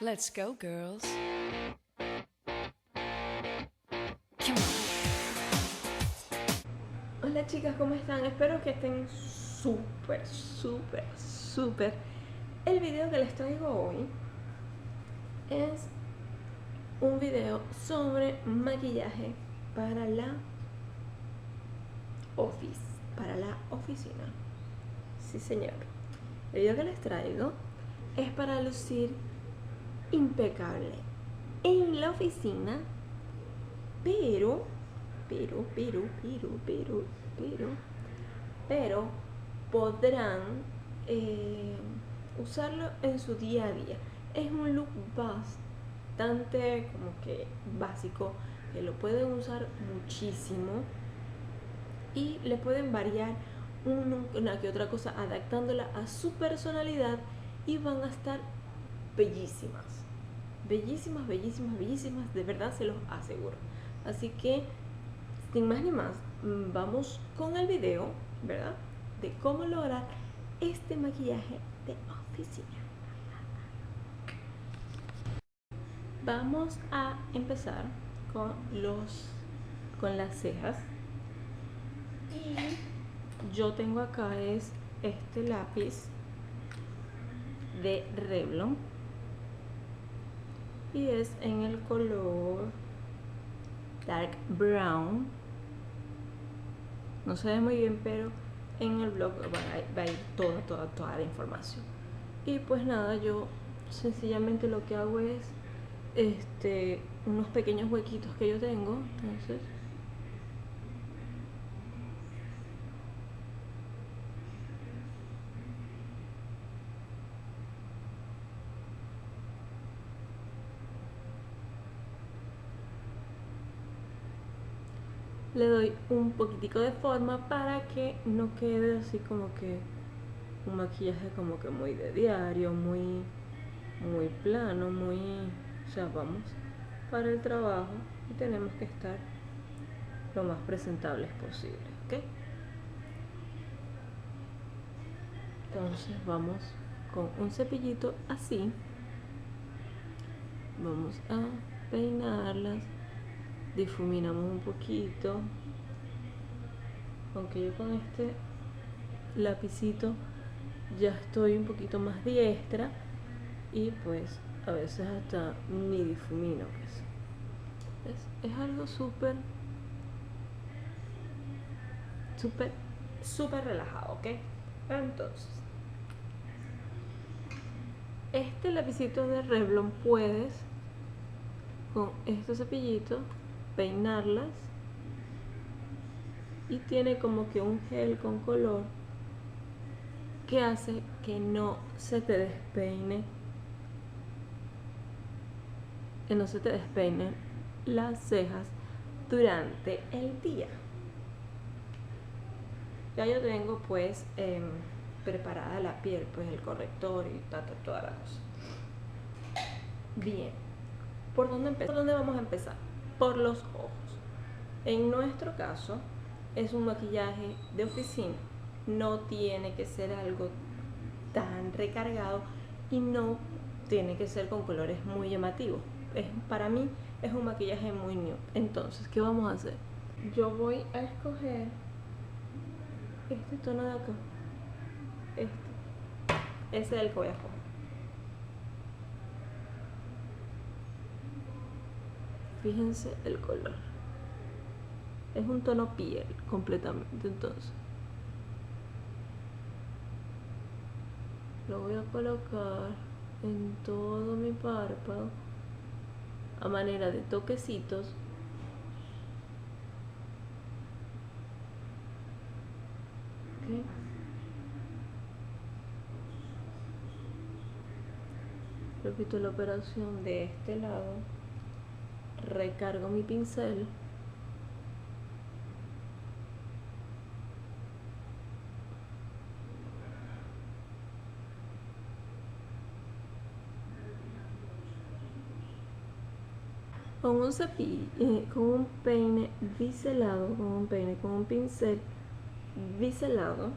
Let's go, girls. Come on. Hola chicas, ¿cómo están? Espero que estén súper. El video que les traigo hoy es un video sobre maquillaje para la oficina. Sí, señor. El video que les traigo es para lucir impecable en la oficina, pero podrán usarlo en su día a día. Es un look bastante como que básico, que lo pueden usar muchísimo y le pueden variar una que otra cosa adaptándola a su personalidad y van a estar bellísimas, de verdad se los aseguro. Así que sin más ni más, vamos con el video, ¿verdad? De cómo lograr este maquillaje de oficina. Vamos a empezar con las cejas. Y yo tengo acá este lápiz de Revlon y es en el color dark brown. No se ve muy bien, pero en el blog va a ir toda la información. Y pues nada, yo sencillamente lo que hago es unos pequeños huequitos que yo tengo. Entonces le doy un poquitico de forma para que no quede así como que un maquillaje como que muy de diario, muy plano, o sea, vamos para el trabajo y tenemos que estar lo más presentables posible, ¿ok? Entonces vamos con un cepillito así, vamos a peinarlas, difuminamos un poquito, aunque yo con este lapicito ya estoy un poquito más diestra y pues a veces hasta ni difumino, pues. Es algo súper relajado, ¿ok? Entonces, este lapicito de Revlon puedes con este cepillito peinarlas y tiene como que un gel con color que hace que no se te despeine, las cejas durante el día. Ya yo tengo pues preparada la piel, pues el corrector y toda la cosa. Bien, ¿por dónde vamos a empezar? Por los ojos. En nuestro caso es un maquillaje de oficina, no tiene que ser algo tan recargado y no tiene que ser con colores muy llamativos. Para mí es un maquillaje muy nude. Entonces, ¿qué vamos a hacer? Yo voy a escoger este tono de acá, ese es el que voy a escoger. Fíjense el color, es un tono piel completamente. Entonces lo voy a colocar en todo mi párpado a manera de toquecitos. ¿Okay? Repito la operación de este lado, recargo mi pincel con un cepillo, con un peine biselado, con un pincel biselado.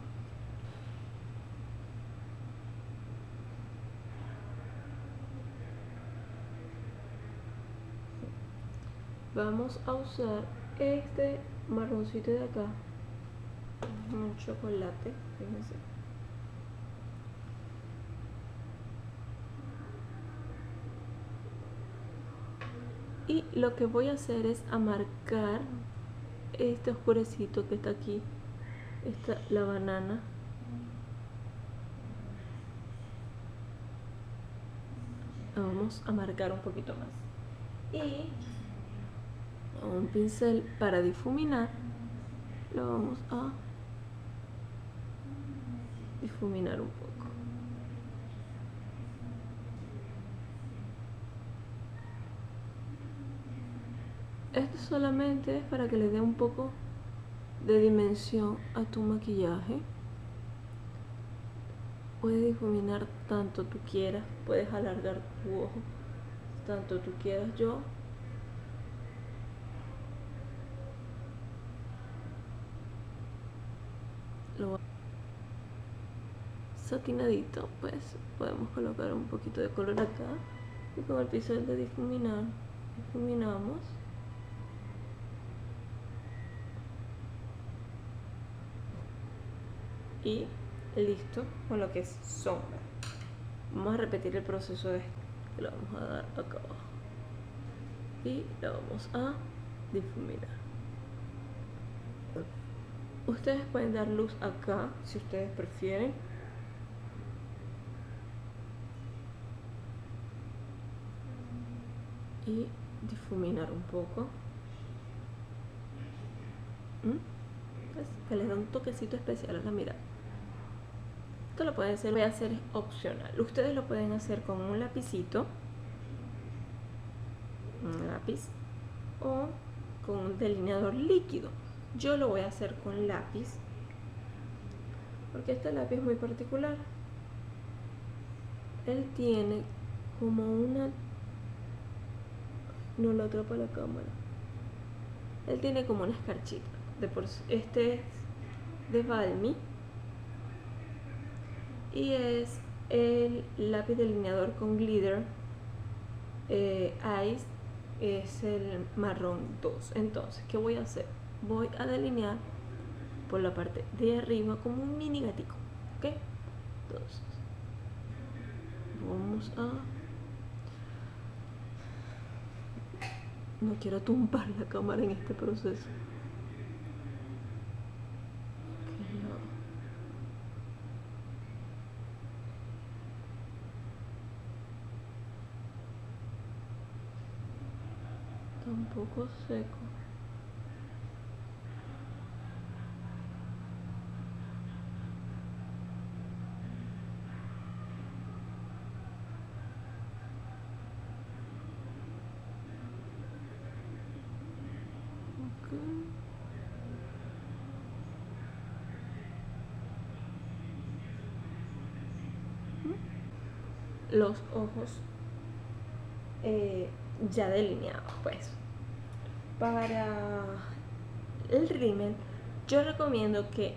vamos a usar este marroncito de acá, un chocolate, fíjense. Y lo que voy a hacer es a marcar este oscurecito que está aquí, la banana. Lo vamos a marcar un poquito más. Y con un pincel para difuminar, lo vamos a difuminar un poco. Esto solamente es para que le dé un poco de dimensión a tu maquillaje. Puedes difuminar tanto tú quieras, puedes alargar tu ojo tanto tú quieras. Yo lo satinadito, pues podemos colocar un poquito de color acá y con el pincel de difuminar difuminamos. Y listo con lo que es sombra. Vamos a repetir el proceso de esto, que lo vamos a dar acá abajo y lo vamos a difuminar. Ustedes pueden dar luz acá si ustedes prefieren. Y difuminar un poco. Pues, que les da un toquecito especial a la mirada. Esto lo pueden hacer, voy a hacer opcional. Ustedes lo pueden hacer con un lapicito, un lápiz, o con un delineador líquido. Yo lo voy a hacer con lápiz, porque este lápiz es muy particular. Él tiene como una... No lo atrapa la cámara. Él tiene como una escarchita. Este es de Balmy y es el lápiz delineador con glitter Ice, es el marrón 2. Entonces, ¿qué voy a hacer? Voy a delinear por la parte de arriba como un mini gatico, ¿ok? Entonces, vamos a... No quiero tumbar la cámara en este proceso. Está un poco seco. Los ojos ya delineados, pues. Para el rímel, yo recomiendo que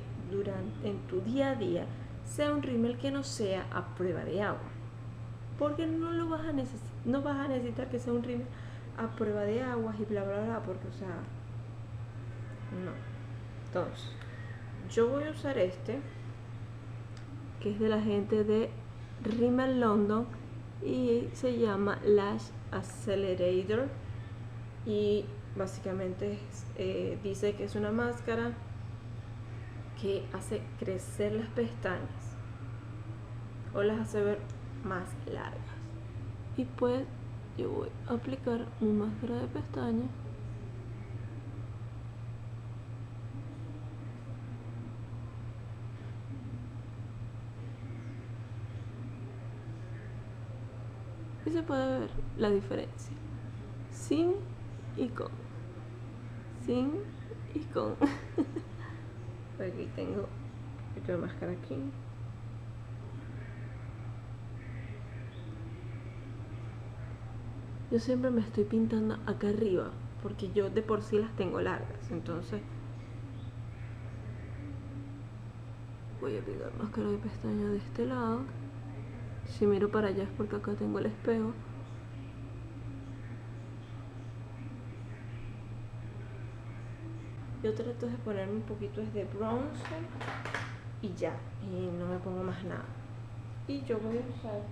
en tu día a día sea un rímel que no sea a prueba de agua, porque no vas a necesitar que sea un rímel a prueba de aguas y bla bla bla, porque o sea, no. Entonces, yo voy a usar este, que es de la gente de Rimmel London y se llama Lash Accelerator, y básicamente dice que es una máscara que hace crecer las pestañas o las hace ver más largas. Y pues yo voy a aplicar mi máscara de pestañas. Y se puede ver la diferencia sin y con. Sin y con. Aquí tengo un poquito de máscara aquí. Yo siempre me estoy pintando acá arriba, porque yo de por sí las tengo largas. Entonces voy a aplicar máscara de pestaña de este lado. Si miro para allá es porque acá tengo el espejo. Yo trato de ponerme un poquito de bronce y ya, y no me pongo más nada. Y yo voy a usar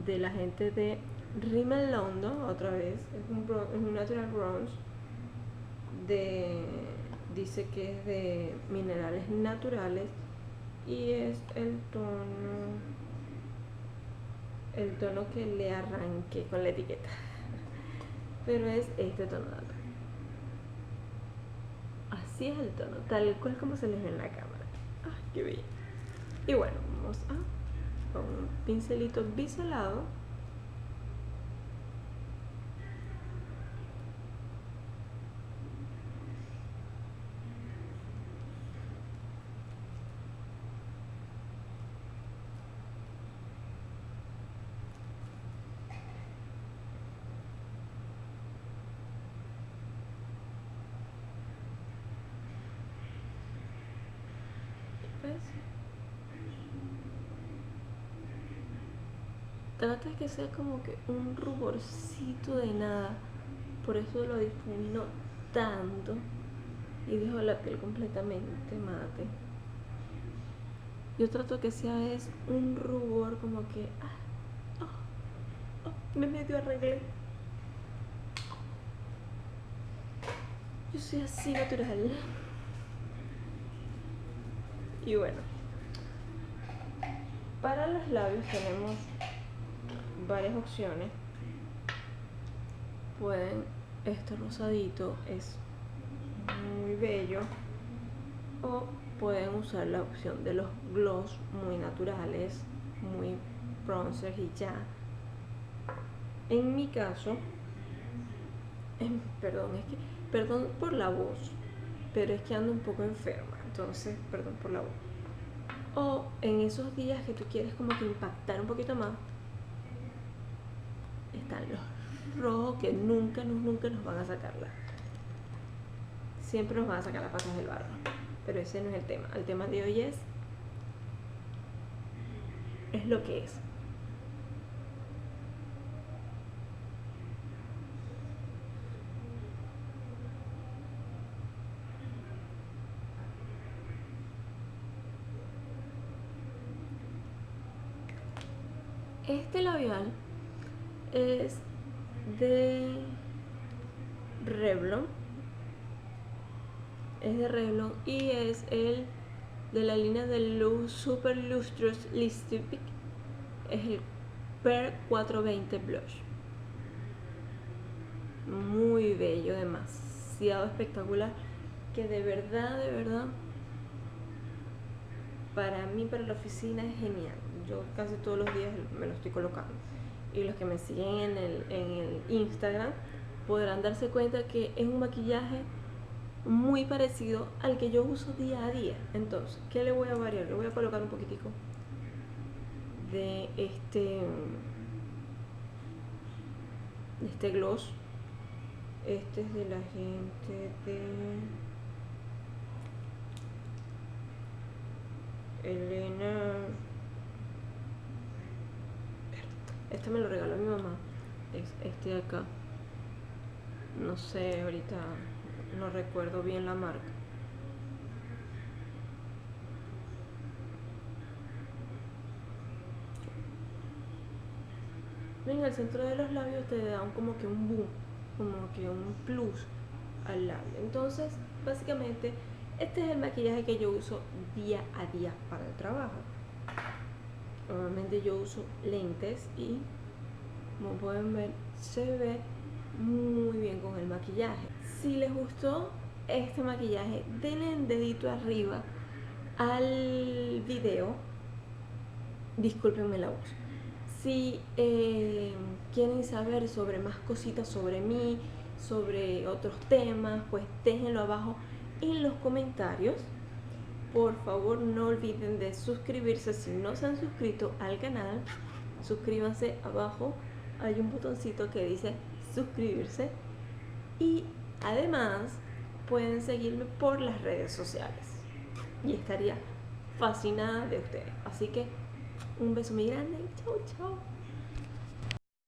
de la gente de Rimmel London, otra vez, es un natural bronze, dice que es de minerales naturales y es el tono que le arranqué con la etiqueta, pero es este tono de acá. Así es el tono, tal cual como se les ve en la cámara. ¡Ay, qué bello! Y bueno, vamos a con un pincelito biselado trata de que sea como que un ruborcito de nada, por eso lo difumino tanto y dejo la piel completamente mate. Yo trato que sea es un rubor como que me medio arreglé. Yo soy así natural. Y bueno, para los labios tenemos varias opciones. Este rosadito es muy bello, o pueden usar la opción de los gloss muy naturales, muy bronzer y ya. En mi caso, perdón por la voz, pero es que ando un poco enferma, entonces perdón por la voz. O en esos días que tú quieres como que impactar un poquito más, están los rojos que nunca nos van a sacarla. Siempre nos van a sacar las patas del barro, pero ese no es el tema. El tema de hoy es lo que es. Este labial es de Revlon. Es de Revlon y es el de la línea de Super Lustrous Lipstick. Es el Pearl 420 Blush. Muy bello, demasiado espectacular. Que de verdad, para mí, para la oficina es genial. Yo casi todos los días me lo estoy colocando. Y los que me siguen en el Instagram podrán darse cuenta que es un maquillaje muy parecido al que yo uso día a día. Entonces, ¿qué le voy a variar? Le voy a colocar un poquitico de este gloss. Este es de la gente de Elena. Este me lo regaló mi mamá. Es este de acá. No sé, ahorita no recuerdo bien la marca. En el centro de los labios te da como que un boom, como que un plus al labio. Entonces, básicamente, este es el maquillaje que yo uso día a día para el trabajo. Normalmente yo uso lentes y, como pueden ver, se ve muy bien con el maquillaje. Si les gustó este maquillaje, denle un dedito arriba al video. Discúlpenme la voz. Si quieren saber sobre más cositas sobre mí, sobre otros temas, pues déjenlo abajo en los comentarios. Por favor, no olviden de suscribirse si no se han suscrito al canal. Suscríbanse, abajo hay un botoncito que dice suscribirse. Y además pueden seguirme por las redes sociales. Y estaría fascinada de ustedes. Así que un beso muy grande. Chau, chau.